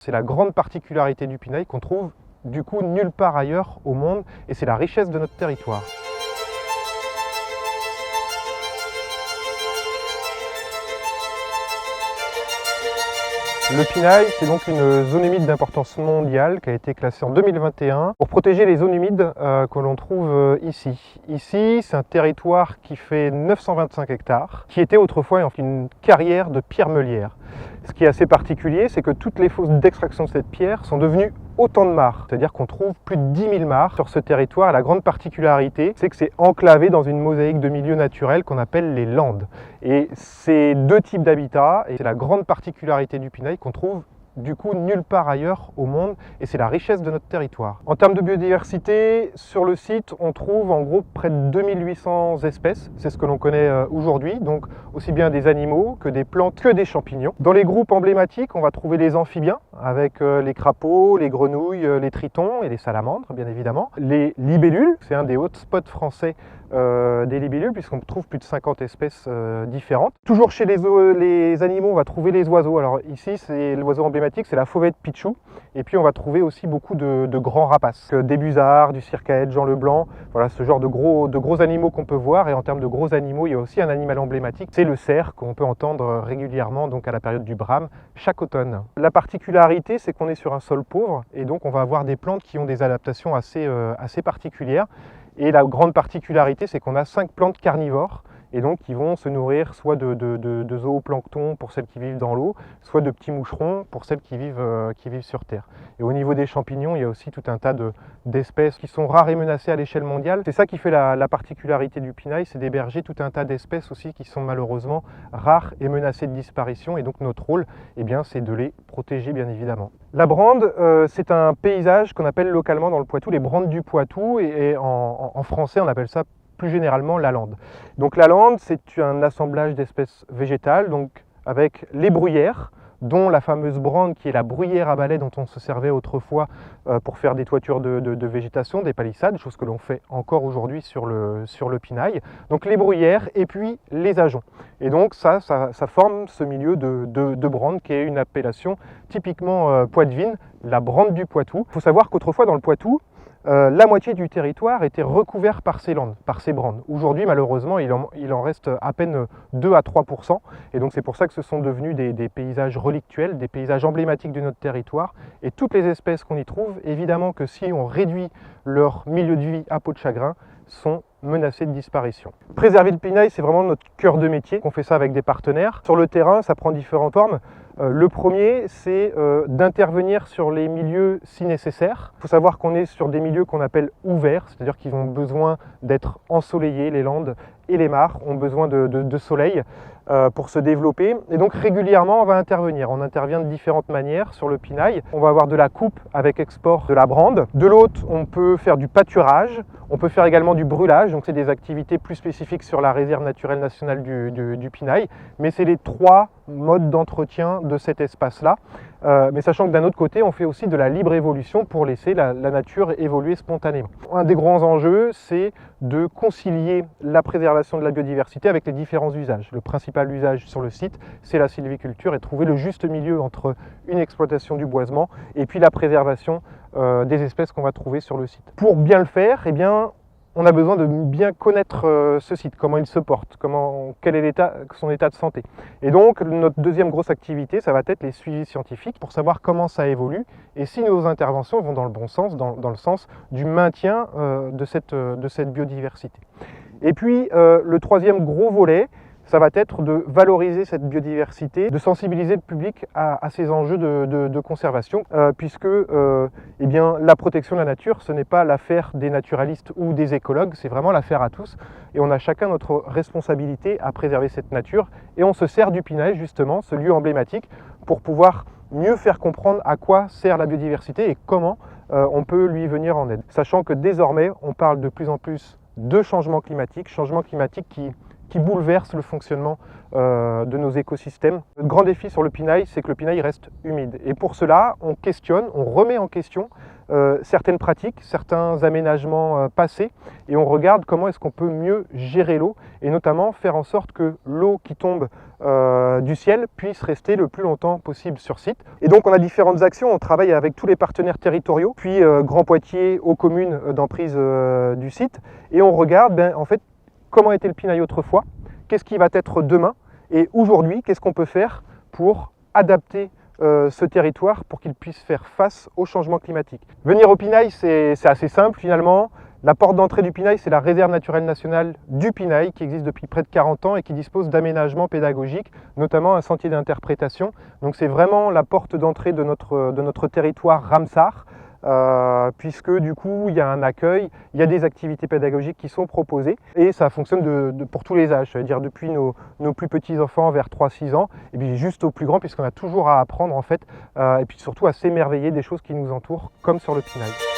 C'est la grande particularité du pinail qu'on trouve du coup nulle part ailleurs au monde et c'est la richesse de notre territoire. Le pinail, c'est donc une zone humide d'importance mondiale qui a été classée en 2021 pour protéger les zones humides que l'on trouve ici. Ici, c'est un territoire qui fait 925 hectares, qui était autrefois une carrière de pierre meulière. Ce qui est assez particulier, c'est que toutes les fosses d'extraction de cette pierre sont devenues autant de mares. C'est-à-dire qu'on trouve plus de 10 000 mares sur ce territoire. La grande particularité, c'est que c'est enclavé dans une mosaïque de milieux naturels qu'on appelle les landes. Et c'est deux types d'habitats, et c'est la grande particularité du pinail qu'on trouve du coup nulle part ailleurs au monde et c'est la richesse de notre territoire. En termes de biodiversité, sur le site on trouve en gros près de 2800 espèces, c'est ce que l'on connaît aujourd'hui, donc aussi bien des animaux que des plantes que des champignons. Dans les groupes emblématiques, on va trouver les amphibiens avec les crapauds, les grenouilles, les tritons et les salamandres bien évidemment. Les libellules, c'est un des hotspots français des libellules puisqu'on trouve plus de 50 espèces différentes. Toujours chez les animaux, on va trouver les oiseaux. Alors ici, c'est l'oiseau emblématique, c'est la fauvette pichou. Et puis on va trouver aussi beaucoup de grands rapaces, des busards, du circaète, Jean Leblanc, voilà ce genre de gros animaux qu'on peut voir. Et en termes de gros animaux, il y a aussi un animal emblématique, c'est le cerf qu'on peut entendre régulièrement donc à la période du brame chaque automne. La particularité, c'est qu'on est sur un sol pauvre et donc on va avoir des plantes qui ont des adaptations assez particulières. Et la grande particularité, c'est qu'on a 5 plantes carnivores et donc qui vont se nourrir soit de zooplancton pour celles qui vivent dans l'eau, soit de petits moucherons pour celles qui vivent sur Terre. Et au niveau des champignons, il y a aussi tout un tas d'espèces qui sont rares et menacées à l'échelle mondiale. C'est ça qui fait la particularité du pinail, c'est d'héberger tout un tas d'espèces aussi qui sont malheureusement rares et menacées de disparition. Et donc notre rôle, eh bien, c'est de les protéger bien évidemment. La brande, c'est un paysage qu'on appelle localement dans le Poitou les brandes du Poitou et en français on appelle ça plus généralement la lande. Donc la lande, c'est un assemblage d'espèces végétales, donc avec les bruyères, dont la fameuse brande qui est la bruyère à balai dont on se servait autrefois pour faire des toitures de végétation, des palissades, chose que l'on fait encore aujourd'hui sur le pinail. Donc les bruyères et puis les ajoncs. Et donc ça forme ce milieu de brande qui est une appellation typiquement poitevine, la brande du Poitou. Il faut savoir qu'autrefois dans le Poitou, la moitié du territoire était recouvert par ces landes, par ces brandes. Aujourd'hui, malheureusement, il en reste à peine 2 à 3%. Et donc c'est pour ça que ce sont devenus des paysages relictuels, des paysages emblématiques de notre territoire. Et toutes les espèces qu'on y trouve, évidemment que si on réduit leur milieu de vie à peau de chagrin, sont menacées de disparition. Préserver le pinail, c'est vraiment notre cœur de métier. On fait ça avec des partenaires. Sur le terrain, ça prend différentes formes. Le premier, c'est d'intervenir sur les milieux si nécessaire. Il faut savoir qu'on est sur des milieux qu'on appelle ouverts, c'est-à-dire qu'ils ont besoin d'être ensoleillés, les landes et les mares ont besoin de soleil pour se développer. Et donc régulièrement, on va intervenir. On intervient de différentes manières sur le pinail. On va avoir de la coupe avec export de la brande. De l'autre, on peut faire du pâturage. On peut faire également du brûlage. Donc c'est des activités plus spécifiques sur la réserve naturelle nationale du pinail. Mais c'est les 3 modes d'entretien de cet espace-là. Mais sachant que d'un autre côté, on fait aussi de la libre évolution pour laisser la nature évoluer spontanément. Un des grands enjeux, c'est de concilier la préservation de la biodiversité avec les différents usages. Le principal usage sur le site, c'est la sylviculture et trouver le juste milieu entre une exploitation du boisement et puis la préservation des espèces qu'on va trouver sur le site. Pour bien le faire, eh bien, on a besoin de bien connaître ce site, comment il se porte, quel est son état de santé. Et donc notre deuxième grosse activité, ça va être les suivis scientifiques pour savoir comment ça évolue et si nos interventions vont dans le bon sens, dans le sens du maintien de cette biodiversité. Et puis le troisième gros volet, ça va être de valoriser cette biodiversité, de sensibiliser le public à ces enjeux de conservation, puisque eh bien, la protection de la nature, ce n'est pas l'affaire des naturalistes ou des écologues, c'est vraiment l'affaire à tous. Et on a chacun notre responsabilité à préserver cette nature. Et on se sert du pinail, justement, ce lieu emblématique, pour pouvoir mieux faire comprendre à quoi sert la biodiversité et comment on peut lui venir en aide. Sachant que désormais, on parle de plus en plus de changement climatique qui bouleverse le fonctionnement de nos écosystèmes. Le grand défi sur le pinail, c'est que le pinail reste humide. Et pour cela, on questionne, on remet en question certaines pratiques, certains aménagements passés, et on regarde comment est-ce qu'on peut mieux gérer l'eau, et notamment faire en sorte que l'eau qui tombe du ciel puisse rester le plus longtemps possible sur site. Et donc on a différentes actions, on travaille avec tous les partenaires territoriaux, puis Grand Poitiers aux communes d'emprise du site, et on regarde en fait comment était le pinail autrefois, qu'est-ce qui va être demain, et aujourd'hui qu'est-ce qu'on peut faire pour adapter ce territoire pour qu'il puisse faire face au changement climatique. Venir au Pinail, c'est assez simple finalement. La porte d'entrée du Pinail, c'est la réserve naturelle nationale du Pinail qui existe depuis près de 40 ans et qui dispose d'aménagements pédagogiques, notamment un sentier d'interprétation. Donc c'est vraiment la porte d'entrée de notre territoire Ramsar, puisque du coup il y a un accueil, il y a des activités pédagogiques qui sont proposées et ça fonctionne pour tous les âges, c'est-à-dire depuis nos plus petits enfants vers 3-6 ans et puis juste aux plus grands puisqu'on a toujours à apprendre en fait et puis surtout à s'émerveiller des choses qui nous entourent comme sur le Pinail.